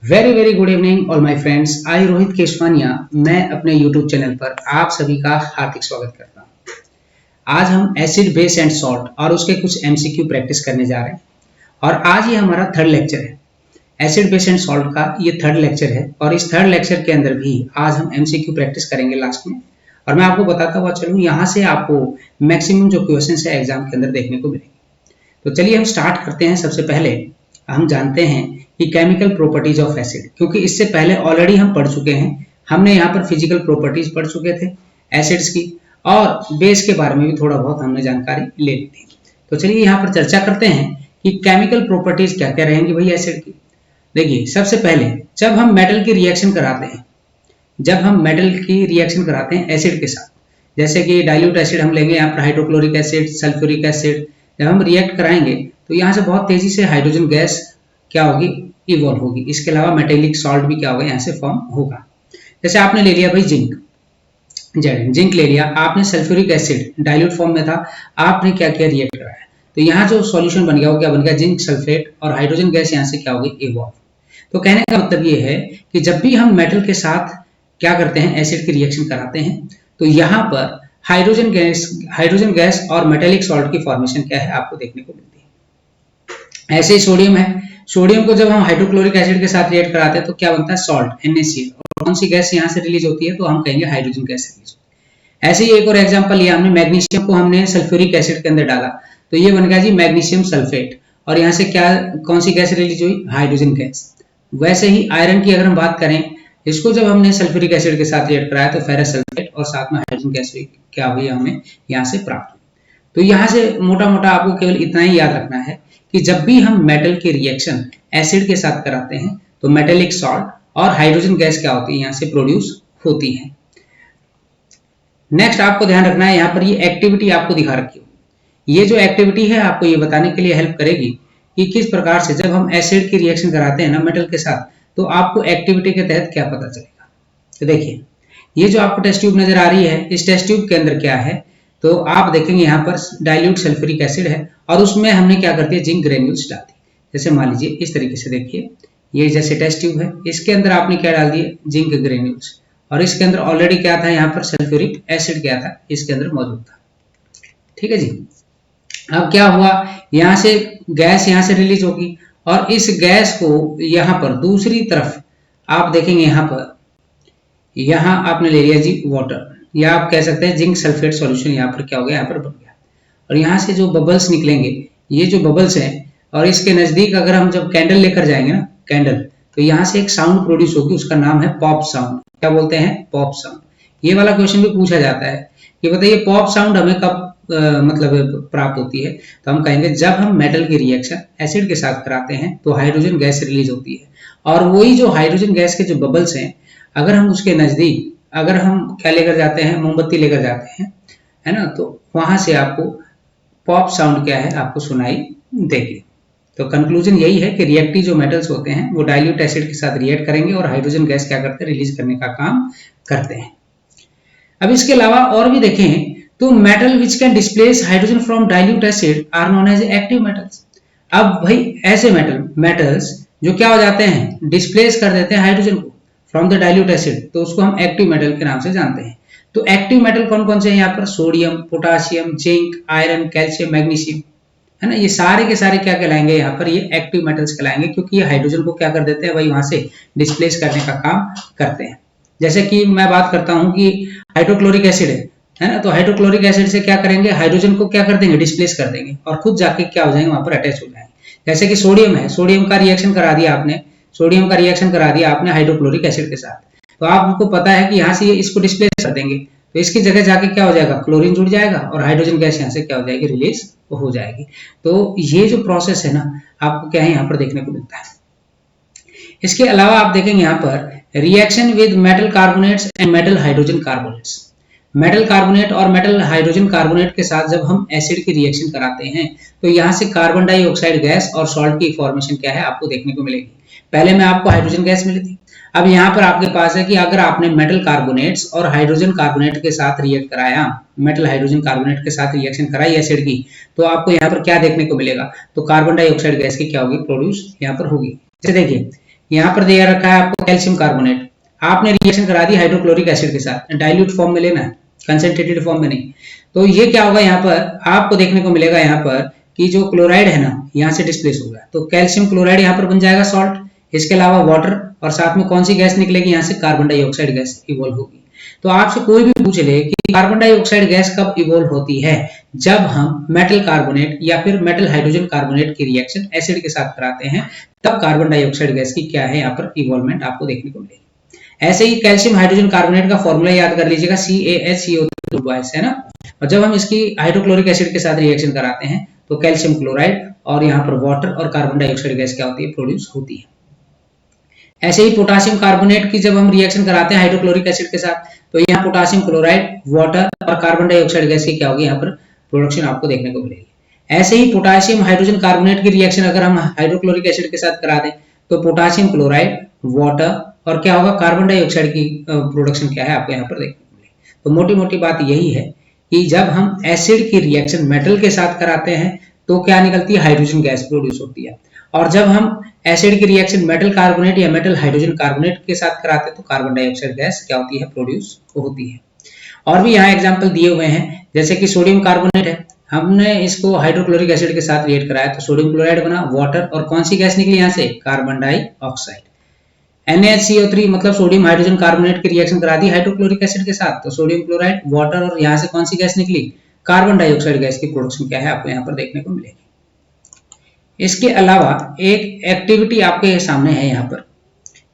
Very very good evening all my friends. I Rohit Keshvania मैं अपने YouTube channel पर आप सभी का हार्दिक स्वागत करता हूं। आज हम एसिड बेस एंड सॉल्ट और उसके कुछ एमसीक्यू प्रैक्टिस करने जा रहे हैं और आज ये हमारा थर्ड लेक्चर है। एसिड बेस एंड सॉल्ट का ये थर्ड लेक्चर है और इस थर्ड लेक्चर के अंदर भी आज हम एमसीक्यू प्रैक्टिस करेंगे लास्ट में। और मैं आपको बताता हुआ चलूँ, यहाँ से आपको मैक्सिमम जो क्वेश्चन है एग्जाम के अंदर देखने को मिलेंगे। तो चलिए हम स्टार्ट करते हैं। सबसे पहले हम जानते हैं कि केमिकल प्रॉपर्टीज ऑफ एसिड, क्योंकि इससे पहले ऑलरेडी हम पढ़ चुके हैं। हमने यहाँ पर फिजिकल प्रॉपर्टीज पढ़ चुके थे एसिड्स की, और बेस के बारे में भी थोड़ा बहुत हमने जानकारी ले ली थी। तो चलिए यहाँ पर चर्चा करते हैं कि केमिकल प्रॉपर्टीज क्या क्या रहेंगी भाई एसिड की। देखिए, सबसे पहले जब हम मेटल की रिएक्शन कराते हैं, एसिड के साथ, जैसे कि डाइल्यूट एसिड हम लेंगे, यहाँ पर हाइड्रोक्लोरिक एसिड, सल्फ्यूरिक एसिड, जब हम रिएक्ट कराएंगे तो यहाँ से बहुत तेजी से हाइड्रोजन गैस क्या होगी, इवॉल्व होगी। इसके अलावा मेटेलिक सॉल्ट भी क्या होगा, यहाँ से फॉर्म होगा। जैसे आपने ले लिया भाई जिंक ले लिया, आपने सल्फ्यूरिक एसिड डाइल्यूट फॉर्म में था, आपने क्या किया, रिएक्ट कराया, तो यहाँ जो सॉल्यूशन बन गया वो क्या बन गया, जिंक सल्फेट, और हाइड्रोजन गैस यहाँ से क्या होगी, इवॉल्व। तो कहने का मतलब ये है कि जब भी हम मेटल के साथ क्या करते हैं, एसिड की रिएक्शन कराते हैं, तो यहाँ पर हाइड्रोजन गैस और मेटेलिक सॉल्ट की फॉर्मेशन क्या है, आपको देखने को मिलती है। ऐसे ही सोडियम है, सोडियम को जब हम हाइड्रोक्लोरिक एसिड के साथ रिएक्ट कराते हैं तो क्या बनता है, सॉल्ट, NaCl। और कौन सी गैस यहाँ से रिलीज होती है, तो हम कहेंगे हाइड्रोजन गैस रिलीज होती है। ऐसे ही एक और एग्जांपल लिया हमने, मैग्नीशियम को हमने सल्फ्यूरिक एसिड के अंदर डाला, तो ये बन गया जी मैग्नीशियम सल्फेट, और यहाँ से क्या, कौन सी गैस रिलीज हुई, हाइड्रोजन गैस। वैसे ही आयरन की अगर हम बात करें, इसको जब हमने सल्फ्यूरिक एसिड के साथ रिएक्ट कराया तो फेरस सल्फेट, और साथ में हाइड्रोजन गैस क्या हुई, हमें यहाँ से प्राप्त हुई। तो यहाँ से मोटा मोटा आपको केवल इतना ही याद रखना है कि जब भी हम मेटल के रिएक्शन एसिड के साथ कराते हैं तो मेटेलिक सॉल्ट और हाइड्रोजन गैस क्या होती है, यहाँ से प्रोड्यूस होती है। नेक्स्ट आपको ध्यान रखना है, यहाँ पर ये एक्टिविटी आपको दिखा रखी होगी। ये जो एक्टिविटी है आपको ये बताने के लिए हेल्प करेगी कि किस प्रकार से जब हम एसिड की रिएक्शन कराते हैं ना मेटल के साथ, तो आपको एक्टिविटी के तहत क्या पता चलेगा। तो देखिए, ये जो आपको टेस्ट ट्यूब नजर आ रही है, इस टेस्ट ट्यूब के अंदर क्या है, तो आप देखेंगे यहाँ पर डाइल्यूट सल्फ्यूरिक एसिड है, और उसमें हमने क्या कर दिया, जिंक ग्रेन्यूल्स डाल दी। जैसे मान लीजिए इस तरीके से देखिए, ये जैसे टेस्ट ट्यूब है, इसके अंदर आपने क्या डाल दिए, जिंक ग्रेन्यूल्स, और इसके अंदर ऑलरेडी क्या था, यहाँ पर सल्फ्यूरिक एसिड क्या था, इसके अंदर मौजूद था। ठीक है जी। अब क्या हुआ, यहाँ से गैस यहाँ से रिलीज होगी, और इस गैस को यहाँ पर दूसरी तरफ आप देखेंगे, यहाँ आपने ले लिया जी वाटर, या आप कह सकते हैं जिंक सल्फेट सॉल्यूशन यहाँ पर क्या हो गया, यहाँ पर बन गया। और यहाँ से जो बबल्स निकलेंगे, ये जो बबल्स हैं, और इसके नजदीक अगर हम जब कैंडल लेकर जाएंगे ना, कैंडल, तो यहाँ से एक साउंड प्रोड्यूस होगी, उसका नाम है पॉप साउंड। क्या बोलते हैं, पॉप साउंड। ये वाला क्वेश्चन भी पूछा जाता है कि बताइए पॉप साउंड हमें कब मतलब प्राप्त होती है, तो हम कहेंगे जब हम मेटल की रिएक्शन एसिड के साथ कराते हैं तो हाइड्रोजन गैस रिलीज होती है, और वही जो हाइड्रोजन गैस के जो बबल्स हैं, अगर हम उसके नजदीक अगर हम क्या लेकर जाते हैं, मोमबत्ती लेकर जाते हैं, है ना, तो वहां से आपको पॉप साउंड क्या है, आपको सुनाई देगी। तो कंक्लूजन यही है कि रिएक्टिव जो मेटल्स होते हैं वो डाइल्यूट एसिड के साथ रिएक्ट करेंगे और हाइड्रोजन गैस क्या करते हैं, रिलीज करने का काम करते हैं। अब इसके अलावा और भी देखें तो metal which can displace hydrogen from dilute acid are known as active metals. अब भाई ऐसे मेटल्स जो क्या हो जाते हैं, डिस्प्लेस कर देते हैं हाइड्रोजन को फ्रॉम द डाइल्यूट एसिड, तो उसको हम एक्टिव मेटल के नाम से जानते हैं। तो एक्टिव मेटल कौन कौन से हैं यहाँ पर, sodium, potassium, zinc, iron, calcium, magnesium, है ना, ये सारे के सारे क्या कहलाएंगे, यहाँ पर ये एक्टिव मेटल्स कहलाएंगे, क्योंकि ये हाइड्रोजन को क्या कर देते हैं भाई, वहां से डिस्प्लेस करने का काम करते हैं। जैसे कि मैं बात करता हूँ कि हाइड्रोक्लोरिक एसिड है ना, तो हाइड्रोक्लोरिक एसिड से क्या करेंगे, हाइड्रोजन को क्या कर देंगे, डिस्प्लेस कर देंगे, और खुद जाके क्या हो जाएंगे, वहां पर अटैच हो जाएंगे। जैसे कि सोडियम है, सोडियम का रिएक्शन करा दिया आपने हाइड्रोक्लोरिक एसिड के साथ, तो आपको पता है कि यहाँ से इसको डिस्प्लेस कर देंगे, तो इसकी जगह जाके क्या हो जाएगा, क्लोरीन जुड़ जाएगा, और हाइड्रोजन गैस यहाँ से क्या हो जाएगी, रिलीज हो जाएगी। तो ये जो प्रोसेस है ना, आपको क्या है यहाँ पर देखने को मिलता है। इसके अलावा आप देखेंगे यहाँ पर reaction with metal carbonates and metal hydrogen carbonates. Metal carbonate और मेटल हाइड्रोजन कार्बोनेट के साथ जब हम एसिड की रिएक्शन कराते हैं तो यहाँ से कार्बन डाइऑक्साइड गैस और सॉल्ट की फॉर्मेशन क्या है, आपको देखने को मिलेगी। पहले में आपको हाइड्रोजन गैस मिली थी, अब यहाँ पर आपके पास है कि अगर आपने मेटल कार्बोनेट्स और हाइड्रोजन कार्बोनेट के साथ रिएक्ट कराया, मेटल हाइड्रोजन कार्बोनेट के साथ रिएक्शन कराई एसिड की, तो आपको यहाँ पर क्या देखने को मिलेगा, तो कार्बन डाइऑक्साइड गैस की क्या होगी, प्रोड्यूस यहाँ पर होगी। जैसे देखिए यहाँ पर दिया रखा है आपको कैल्शियम कार्बोनेट, आपने रिएक्शन करा दी हाइड्रोक्लोरिक एसिड के साथ, डाइल्यूट फॉर्म में लेना है, कंसंट्रेटेड फॉर्म में नहीं। तो ये क्या होगा, यहाँ पर आपको देखने को मिलेगा यहाँ पर कि जो क्लोराइड है ना यहाँ से डिस्प्लेस होगा, तो कैल्शियम क्लोराइड यहाँ पर बन जाएगा सॉल्ट, इसके अलावा वाटर, और साथ में कौन सी गैस निकलेगी यहाँ से, कार्बन डाइऑक्साइड गैस इवॉल्व होगी। तो आपसे कोई भी पूछ ले कि कार्बन डाइऑक्साइड गैस कब इवॉल्व होती है, जब हम मेटल कार्बोनेट या फिर मेटल हाइड्रोजन कार्बोनेट की रिएक्शन एसिड के साथ कराते हैं, तब कार्बन डाइऑक्साइड गैस की क्या है यहाँ पर इवॉल्वमेंट आपको देखने को मिलेगी। ऐसे ही कैल्शियम हाइड्रोजन कार्बोनेट का फॉर्मूला याद कर लीजिएगा, CaHCO2 है ना। और जब हम इसकी हाइड्रोक्लोरिक एसिड के साथ रिएक्शन कराते हैं तो कैल्शियम क्लोराइड और यहाँ पर वाटर और कार्बन डाइऑक्साइड गैस क्या होती है, प्रोड्यूस होती है। ऐसे ही पोटासियम कार्बोनेट की जब हम रिएक्शन कराते हैं हाइड्रोक्लोरिक एसिड के साथ, तो यहाँ पोटासियम क्लोराइड, वाटर और कार्बन डाइऑक्साइड गैस की क्या होगी, यहाँ पर प्रोडक्शन आपको देखने को मिलेगी। ऐसे ही पोटासियम हाइड्रोजन कार्बोनेट की रिएक्शन अगर हम हाइड्रोक्लोरिक एसिड के साथ करा दें तो पोटासियम क्लोराइड, वाटर और क्या होगा, कार्बन डाइऑक्साइड की प्रोडक्शन क्या है आपको यहाँ पर देखने को मिलेगी। तो मोटी मोटी बात यही है कि जब हम एसिड की रिएक्शन मेटल के साथ कराते हैं तो क्या निकलती है, हाइड्रोजन गैस प्रोड्यूस होती है। और जब हम एसिड की रिएक्शन मेटल कार्बोनेट या मेटल हाइड्रोजन कार्बोनेट के साथ कराते हैं तो कार्बन डाइऑक्साइड गैस क्या होती है, प्रोड्यूस होती है। और भी यहाँ एग्जांपल दिए हुए हैं, जैसे कि सोडियम कार्बोनेट है, हमने इसको हाइड्रोक्लोरिक एसिड के साथ रिएक्ट कराया तो सोडियम क्लोराइड बना, वाटर और कौन सी गैस निकली यहाँ से, कार्बन डाइऑक्साइड। NaCO3 मतलब सोडियम हाइड्रोजन कार्बोनेट की रिएक्शन करा दी हाइड्रोक्लोरिक एसिड के साथ तो सोडियम क्लोराइड, वाटर और यहाँ से कौन सी गैस निकली, कार्बन डाइऑक्साइड गैस की प्रोडक्शन क्या है आपको यहाँ पर देखने को मिलेगी। इसके अलावा एक एक्टिविटी आपके सामने है यहाँ पर,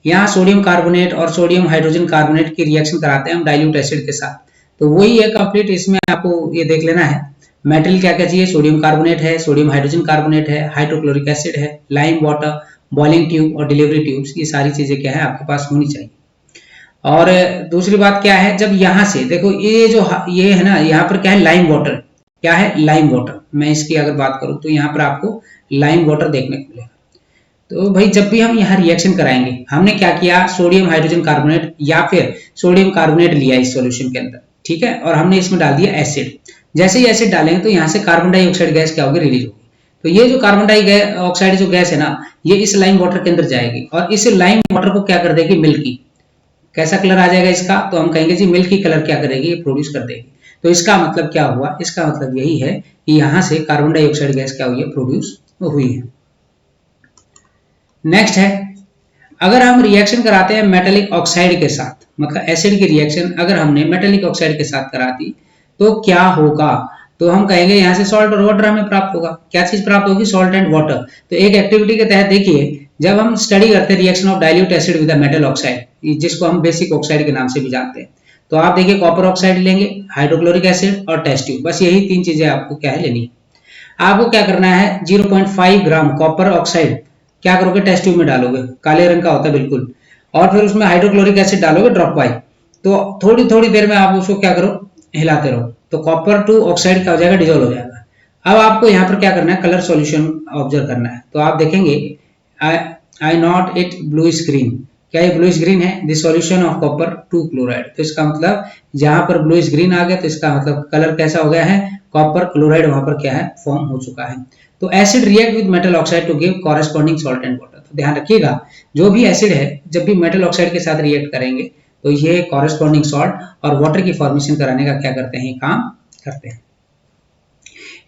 यहाँ सोडियम कार्बोनेट और सोडियम हाइड्रोजन कार्बोनेट की रिएक्शन कराते हैं हम डाइल्यूट एसिड के साथ, तो वही है कंप्लीट। इसमें आपको ये देख लेना है मेटल क्या क्या चाहिए, सोडियम कार्बोनेट है, सोडियम हाइड्रोजन कार्बोनेट है, हाइड्रोक्लोरिक एसिड है, लाइम वाटर, बॉइलिंग ट्यूब और डिलीवरी ट्यूब्स, ये सारी चीजें क्या है आपके पास होनी चाहिए। और दूसरी बात क्या है, जब यहाँ से देखो ये जो ये है ना, यहाँ पर क्या है, लाइम वाटर, क्या है, लाइम वाटर। मैं इसकी अगर बात करूं तो यहाँ पर आपको लाइम वाटर देखने को मिलेगा। तो भाई जब भी हम यहाँ रिएक्शन कराएंगे, हमने क्या किया, सोडियम हाइड्रोजन कार्बोनेट या फिर सोडियम कार्बोनेट लिया इस सॉल्यूशन के अंदर, ठीक है, और हमने इसमें डाल दिया एसिड। जैसे ही एसिड डालेंगे तो यहाँ से कार्बन डाइऑक्साइड गैस क्या होगी, रिलीज होगी। तो ये जो कार्बन डाइऑक्साइड जो गैस है ना, ये इस लाइम वाटर के अंदर जाएगी और इस लाइम वाटर को क्या कर देगी, मिल्की। कैसा कलर आ जाएगा इसका, तो हम कहेंगे जी मिल्की कलर क्या करेगी, ये प्रोड्यूस कर देगी। तो इसका मतलब क्या हुआ, इसका मतलब यही है कि यहाँ से कार्बन डाइऑक्साइड गैस क्या हुई है, प्रोड्यूस हुई है। नेक्स्ट है, अगर हम रिएक्शन कराते हैं मेटेलिक ऑक्साइड के साथ, मतलब एसिड की रिएक्शन अगर हमने मेटेलिक ऑक्साइड के साथ करा दी तो क्या होगा, तो हम कहेंगे यहाँ से सॉल्ट और वाटर हमें प्राप्त होगा। क्या चीज प्राप्त होगी, सॉल्ट एंड वाटर। तो एक एक्टिविटी के तहत देखिए, जब हम स्टडी करते हैं reaction of dilute acid with metal oxide, जिसको हम बेसिक ऑक्साइड के नाम से भी जानते हैं, तो आप देखिए कॉपर ऑक्साइड लेंगे, हाइड्रोक्लोरिक एसिड और टेस्ट ट्यूब, बस यही तीन चीजें आपको क्या है लेनी है। आपको क्या करना है, 0.5 ग्राम कॉपर ऑक्साइड क्या करोगे, टेस्ट ट्यूब में डालोगे, काले रंग का होता है बिल्कुल, और फिर उसमें हाइड्रोक्लोरिक एसिड डालोगे ड्रॉप वाइज। तो थोड़ी थोड़ी देर में आप उसको क्या करो, हिलाते रहो, तो कॉपर टू ऑक्साइड क्या हो जाएगा, डिजोल्व हो जाएगा। अब आपको यहाँ पर क्या करना है, कलर सॉल्यूशन ऑब्जर्व करना है। तो आप देखेंगे आई नॉट इट ब्लूइश ग्रीन, क्या ये ब्लूइश ग्रीन है, this solution of copper 2 chloride. तो इसका मतलब जहां पर ब्लूइश ग्रीन आ गया तो इसका मतलब कलर कैसा हो गया है, कॉपर क्लोराइड वहां पर क्या है, फॉर्म हो चुका है। तो acid react with metal oxide to give corresponding salt and water. तो ध्यान रखिएगा, जो भी एसिड है जब भी मेटल ऑक्साइड के साथ रिएक्ट करेंगे तो ये कॉरेस्पॉन्डिंग सॉल्ट और वाटर की फॉर्मेशन कराने का क्या करते हैं, काम करते हैं।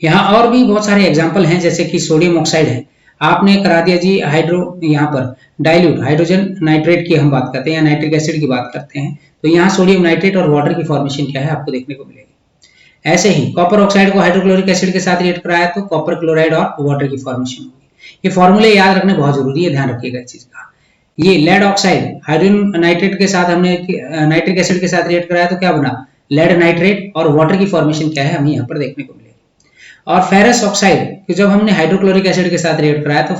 यहाँ और भी बहुत सारे एग्जाम्पल हैं, जैसे कि सोडियम ऑक्साइड है, आपने करा दिया जी हाइड्रो, यहाँ पर डाइल्यूट हाइड्रोजन नाइट्रेट की हम बात करते हैं या नाइट्रिक एसिड की बात करते हैं, तो यहाँ सोडियम नाइट्रेट और वाटर की फॉर्मेशन क्या है आपको देखने को मिलेगी। ऐसे ही कॉपर ऑक्साइड को हाइड्रोक्लोरिक एसिड के साथ रिएक्ट कराया तो कॉपर क्लोराइड और वाटर की फॉर्मेशन होगी। ये फॉर्मूले याद रखने बहुत जरूरी है, ध्यान रखिएगा इस चीज का। ये लेड ऑक्साइड हाइड्रोजन नाइट्रेट के साथ हमने नाइट्रिक एसिड के साथ रिएक्ट कराया तो क्या बना, लेड नाइट्रेट, और वाटर की फॉर्मेशन क्या है हमें यहाँ पर देखने को मिलेगी। और फेरस ऑक्साइड जब हमने हाइड्रोक्लोरिक एसिड के साथ रिएक्ट कराया तो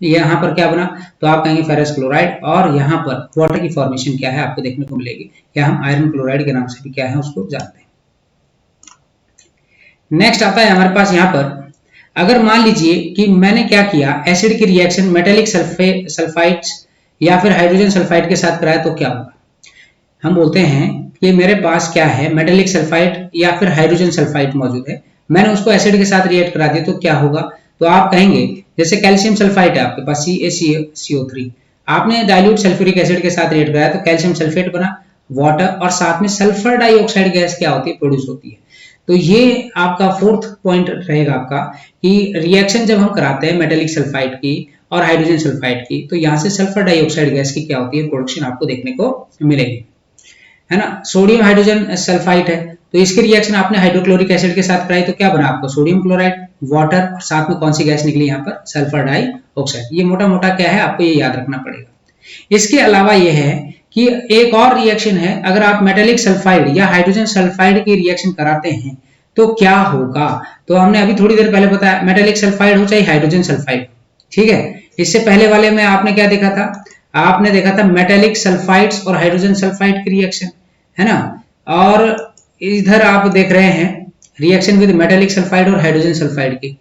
यहाँ पर क्या बना, तो आप कहेंगे फेरस क्लोराइड, और यहाँ पर वाटर की फॉर्मेशन क्या है आपको देखने को मिलेगी, या हम आयरन क्लोराइड के नाम से भी क्या है उसको जानते हैं। नेक्स्ट आता है हमारे पास यहाँ पर, अगर मान लीजिए कि मैंने क्या किया, एसिड की रिएक्शन मेटेलिक सल्फाइड्स या फिर हाइड्रोजन सल्फाइड के साथ कराया तो क्या होगा। हम बोलते हैं कि मेरे पास क्या है, मेटेलिक सल्फाइड या फिर हाइड्रोजन सल्फाइड मौजूद है, मैंने उसको एसिड के साथ रिएक्ट करा दिया तो क्या होगा। तो आप कहेंगे जैसे कैल्शियम सल्फाइड है आपके पास CaCO3, आपने डाइल्यूट सल्फ्यूरिक एसिड के साथ रिएक्ट कराया तो कैल्शियम सल्फेट बना, वाटर, और साथ में सल्फर डाइऑक्साइड गैस क्या होती है, प्रोड्यूस होती है। तो ये आपका फोर्थ पॉइंट रहेगा आपका कि रिएक्शन जब हम कराते हैं मेटेलिक सल्फाइड की और हाइड्रोजन सल्फाइड की, तो यहाँ से सल्फर डाइऑक्साइड गैस की क्या होती है, प्रोडक्शन आपको देखने को मिलेगी, है ना। सोडियम हाइड्रोजन सल्फाइड है, तो इसकी रिएक्शन आपने हाइड्रोक्लोरिक एसिड के साथ कराई तो क्या बना आपको, सोडियम क्लोराइड, वाटर, और साथ में कौन सी गैस निकली यहाँ पर, सल्फर डाइऑक्साइड। ये मोटा मोटा क्या है, आपको ये याद रखना पड़ेगा। इसके अलावा ये है कि एक और रिएक्शन है, अगर आप मेटेलिक सल्फाइड या हाइड्रोजन सल्फाइड की रिएक्शन कराते हैं तो क्या होगा। तो हमने अभी थोड़ी देर पहले बताया, मेटेलिक सल्फाइड हो चाहे हाइड्रोजन सल्फाइड, ठीक है। इससे पहले वाले में आपने क्या देखा था, आपने देखा था मेटेलिक सल्फाइड्स और हाइड्रोजन सल्फाइड की रिएक्शन, है ना। और इधर आप देख रहे हैं रिएक्शन विद मेटेलिक सल्फाइड और हाइड्रोजन सल्फाइड की,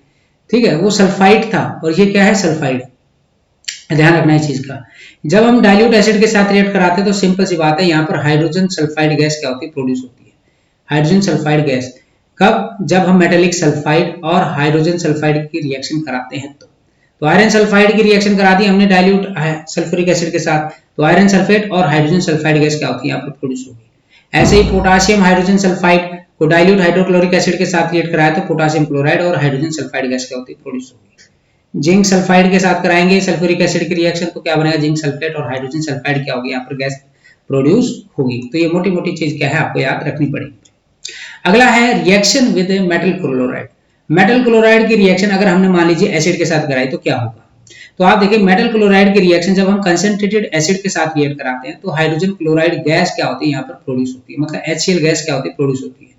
ठीक है। वो सल्फाइड था और ये क्या है, सल्फाइड। ध्यान रखना है चीज का। जब हम डाइल्यूट एसिड के साथ रिएक्ट कराते हैं तो सिंपल सी बात है, यहाँ पर हाइड्रोजन सल्फाइड गैस क्या होती है, प्रोड्यूस होती है। हाइड्रोजन सल्फाइड गैस कब, जब हम मेटेलिक सल्फाइड और हाइड्रोजन सल्फाइड की रिएक्शन कराते हैं तो आयरन सल्फाइड की रिएक्शन करा दी हमने डाइल्यूट सल्फ्यूरिक एसिड के साथ, तो आयरन सल्फेट और हाइड्रोजन सल्फाइड गैस क्या होती है, यहाँ पर प्रोड्यूस होगी। ऐसे ही पोटाशियम हाइड्रोजन सल्फाइड को डाइल्यूट हाइड्रोक्लोरिक एसिड के साथ रिएक्ट कराया तो पोटाशियम क्लोराइड और हाइड्रोजन सल्फाइड गैस क्या होती है, प्रोड्यूस होगी। जिंक सल्फाइड के साथ कराएंगे सल्फ्यूरिक एसिड की रिएक्शन तो क्या बनेगा, जिंक सल्फेट और हाइड्रोजन सल्फाइड क्या होगी, यहाँ पर गैस प्रोड्यूस होगी। तो ये मोटी मोटी चीज क्या है, आपको याद रखनी पड़ेगी। अगला है reaction with metal chloride. Metal chloride की रिएक्शन अगर हमने मान लीजिए एसिड के साथ कराई तो क्या होगा। तो आप देखिए मेटल क्लोराइड की रिएक्शन जब हम कंसंट्रेटेड एसिड के साथ रिएक्ट कराते हैं तो हाइड्रोजन क्लोराइड गैस क्या होती है, यहाँ पर प्रोड्यूस होती है, मतलब HCl गैस क्या होती है, प्रोड्यूस होती है,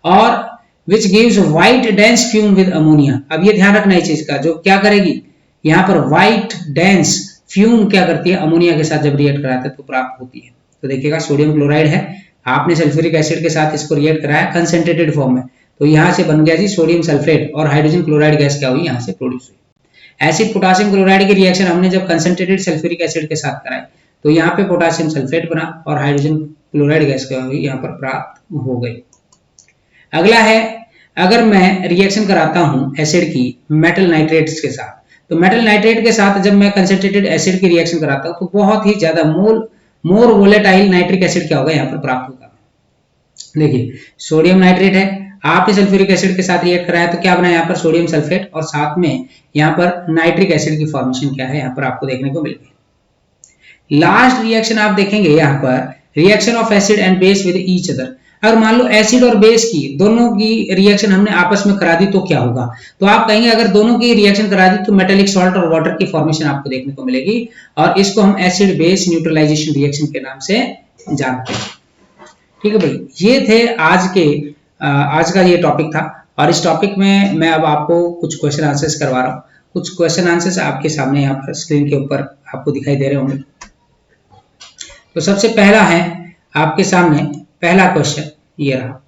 और which gives white dense fume with ammonia। अब ये ध्यान रखना है चीज का, जो क्या करेगी यहाँ पर white dense fume क्या करती है, अमोनिया के साथ जब रिएक्ट कराते हैं तो प्राप्त होती है। तो देखिएगा सोडियम क्लोराइड है, आपने सल्फ्यूरिक एसिड के साथ इसको रिएक्ट कराया कंसंट्रेटेड फॉर्म में, तो यहाँ से बन गया जी सोडियम सल्फेट और हाइड्रोजन क्लोराइड गैस क्या हुई, यहाँ से प्रोड्यूस हुई। एसिड पोटासियम क्लोराइड की रिएक्शन हमने जब कंसंट्रेटेड सल्फ्यूरिक एसिड के साथ कराई तो यहाँ पे पोटासियम सल्फेट बना और हाइड्रोजन क्लोराइड गैस क्या हुई, यहाँ पर प्राप्त हो गई। अगला है, अगर मैं रिएक्शन कराता हूं एसिड की मेटल नाइट्रेट्स के साथ, तो मेटल नाइट्रेट के साथ जब मैं कंसंट्रेटेड एसिड की रिएक्शन कराता हूं तो बहुत ही ज्यादा मोर वोलेटाइल नाइट्रिक एसिड क्या होगा, यहाँ पर प्राप्त होगा। देखिए सोडियम नाइट्रेट है, आपने सल्फ्यूरिक एसिड के साथ रिएक्ट कराया तो क्या बना, यहाँ पर सोडियम सल्फेट और साथ में यहाँ पर नाइट्रिक एसिड की फॉर्मेशन क्या है, यहाँ पर आपको देखने को मिल गई। लास्ट रिएक्शन आप देखेंगे यहाँ पर reaction of acid and base with each other. अगर मान लो एसिड और बेस की दोनों की रिएक्शन हमने आपस में करा दी तो क्या होगा, तो आप कहेंगे अगर दोनों की रिएक्शन करा दी तो मेटेलिक सॉल्ट और वाटर की फॉर्मेशन आपको देखने को मिलेगी और इसको हम एसिड बेस न्यूट्रलाइजेशन रिएक्शन के नाम से जानते हैं। ठीक है भाई, ये थे आज का ये टॉपिक था और इस टॉपिक में मैं अब आपको कुछ क्वेश्चन आंसर्स करवा रहा हूँ। कुछ क्वेश्चन आंसर्स आपके सामने यहाँ पर स्क्रीन के ऊपर आपको दिखाई दे रहे होंगे। तो सबसे पहला है आपके सामने, पहला क्वेश्चन ये रहा,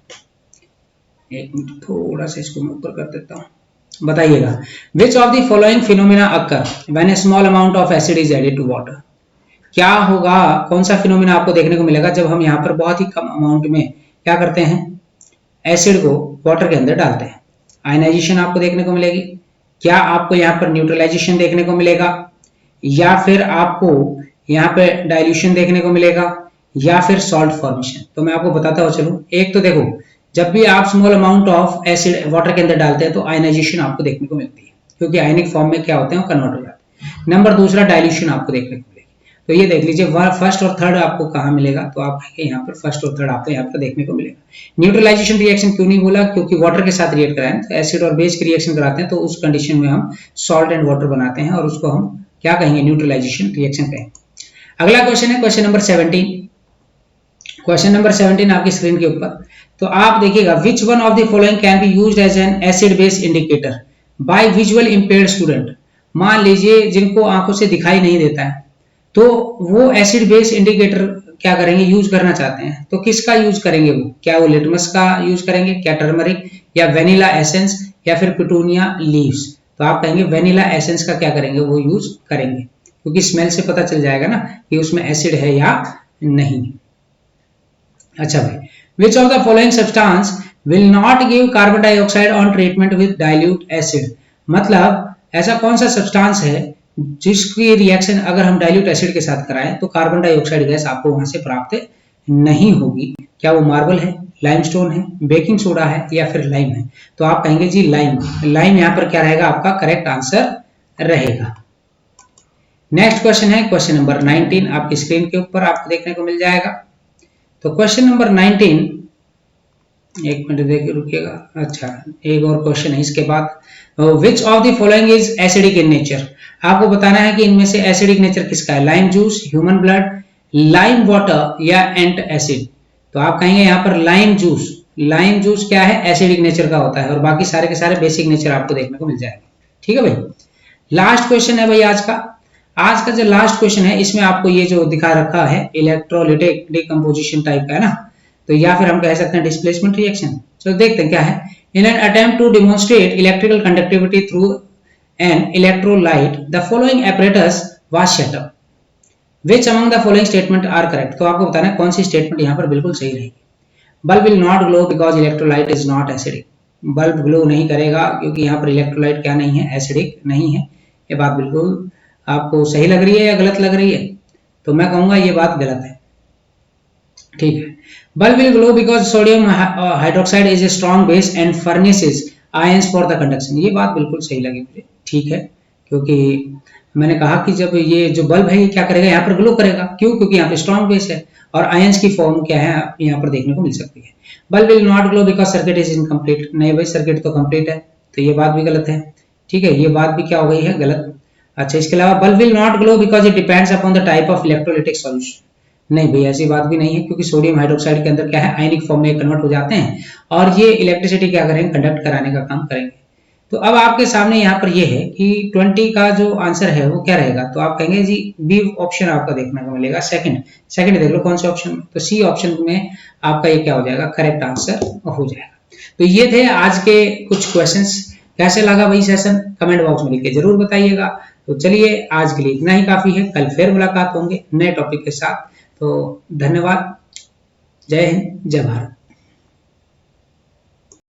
एक मिनट थोड़ा सा इसको मैं ऊपर कर देता हूं। बताइएगा, which of the following phenomena occur when a small amount of acid is added to water. क्या होगा, कौन सा फिनोमिना आपको देखने को मिलेगा जब हम यहाँ पर बहुत ही कम अमाउंट में क्या करते हैं, एसिड को वाटर के अंदर डालते हैं। आयनाइजेशन आपको देखने को मिलेगी, क्या आपको यहाँ पर न्यूट्रलाइजेशन देखने को मिलेगा, या फिर आपको यहाँ पे डाइल्यूशन देखने को मिलेगा, या फिर सॉल्ट फॉर्मेशन। तो मैं आपको बताता हूँ चलो। एक तो देखो, जब भी आप small amount of acid water के अंदर डालते हैं तो आयनाइजेशन आपको देखने को मिलती है, क्योंकि आयनिक फॉर्म में क्या होते हैं, कन्वर्ट हो जाते हैं। नंबर दूसरा डाइल्यूशन आपको देखने को मिलेगी। तो ये देख लीजिए फर्स्ट और थर्ड आपको कहाँ मिलेगा, तो आप यहाँ पर फर्स्ट और थर्ड आपको यहाँ पर देखने को मिलेगा। न्यूट्रलाइजेशन रिएक्शन क्यों नहीं बोला, क्योंकि वाटर के साथ रिएक्ट कराएं तो एसिड और बेस की रिएक्शन कराते हैं तो उस कंडीशन में हम सॉल्ट एंड वाटर बनाते हैं और उसको हम क्या कहेंगे, न्यूट्रलाइजेशन रिएक्शन कहेंगे। अगला क्वेश्चन है क्वेश्चन नंबर 17। क्वेश्चन नंबर 17 आपकी स्क्रीन के ऊपर। तो आप देखिएगा, which one of the following can be used as an acid base indicator by visual impaired student. मान लीजिए जिनको आंखों से दिखाई नहीं देता है तो वो एसिड बेस इंडिकेटर क्या करेंगे, यूज करना चाहते हैं, तो किसका यूज करेंगे वो, क्या वो लिटमस का यूज करेंगे, क्या टर्मरिक, या वेनिला एसेंस, या फिर पिटूनिया लीव्स। तो आप कहेंगे वेनिला एसेंस का क्या करेंगे, वो यूज करेंगे, क्योंकि स्मेल से पता चल जाएगा ना कि उसमें एसिड है या नहीं। अच्छा भाई, विच of the following substance will not give carbon dioxide on treatment with dilute acid. मतलब ऐसा कौन सा सब्सटेंस है जिसकी रिएक्शन अगर हम डाइल्यूट एसिड के साथ कराएं तो कार्बन डाइऑक्साइड गैस आपको वहां से प्राप्त नहीं होगी। क्या वो मार्बल है, लाइमस्टोन है, बेकिंग सोडा है या फिर लाइम है? तो आप कहेंगे जी लाइम। लाइम यहाँ पर क्या रहेगा, आपका करेक्ट आंसर रहेगा। नेक्स्ट क्वेश्चन है क्वेश्चन नंबर 19, आपकी स्क्रीन के ऊपर आपको देखने को मिल जाएगा। तो क्वेश्चन नंबर 19, एक मिनट देखिए रुकिएगा, अच्छा एक और क्वेश्चन है इसके बाद। विच of the following is acidic in nature? आपको बताना है कि इनमें से एसिडिक नेचर किसका है, lime juice, human blood, lime water या एंट एसिड? तो आप कहेंगे यहाँ पर लाइम जूस। लाइम जूस क्या है, एसिडिक नेचर का होता है, और बाकी सारे के सारे बेसिक नेचर आपको देखने को मिल जाएगा। ठीक है भाई। लास्ट क्वेश्चन है भाई आज का जो लास्ट क्वेश्चन है, इसमें आपको ये जो दिखा रखा है इलेक्ट्रोलिटिक डिकम्पोजिशन टाइप का है ना, तो या फिर हम कह सकते हैं डिस्प्लेसमेंट रिएक्शन। चलो देखते हैं क्या है। In an attempt to demonstrate electrical conductivity through an electrolyte the following apparatus was set up. Which among the following statement are correct? तो आपको बताना है कौन सी स्टेटमेंट यहाँ पर बिल्कुल सही रहेगी। Bulb will not glow because electrolyte is not acidic. Bulb glow नहीं करेगा क्योंकि यहाँ पर इलेक्ट्रोलाइट क्या नहीं है, एसिडिक नहीं है। ये बात बिल्कुल आपको सही लग रही है या गलत लग रही है? तो मैं कहूंगा ये बात गलत है। ठीक है। Bulb will glow because sodium hydroxide is a strong base and furnaces ions for the conduction. ये बात बिल्कुल सही लगी मुझे। ठीक है, क्योंकि मैंने कहा कि जब ये जो बल्ब है ये क्या करेगा, यहाँ पर ग्लो करेगा। क्यों? क्योंकि यहाँ पे स्ट्रॉन्ग बेस है और आयंस की फॉर्म क्या है यहाँ पर देखने को मिल सकती है। Bulb will not glow because circuit is incomplete. नहीं भाई, सर्किट तो कंप्लीट है, तो ये बात भी गलत है। ठीक है, ये बात भी क्या हो गई है, गलत। अच्छा, इसके अलावा bulb will not glow because it depends upon the type of electrolytic solution. नहीं भाई, ऐसी बात भी नहीं है, क्योंकि सोडियम हाइड्रोक्साइड के अंदर क्या है, आयनिक फॉर्म में कन्वर्ट हो जाते हैं और ये इलेक्ट्रिसिटी क्या करेंगे, कंडक्ट कराने का काम करेंगे। तो अब आपके सामने यहाँ पर ये है कि 20 का जो आंसर है वो क्या रहेगा। तो आप कहेंगे जी बी ऑप्शन आपका देखने को मिलेगा, सेकंड देख लो कौन से ऑप्शन में। तो सी ऑप्शन में आपका ये क्या हो जाएगा, करेक्ट आंसर हो जाएगा। तो ये थे आज के कुछ क्वेश्चंस। कैसे लगा भाई सेशन, कमेंट बॉक्स में लिख के जरूर बताइएगा। तो चलिए आज के लिए इतना ही काफी है, कल फिर मुलाकात होंगे नए टॉपिक के साथ। तो धन्यवाद, जय हिंद, जय भारत।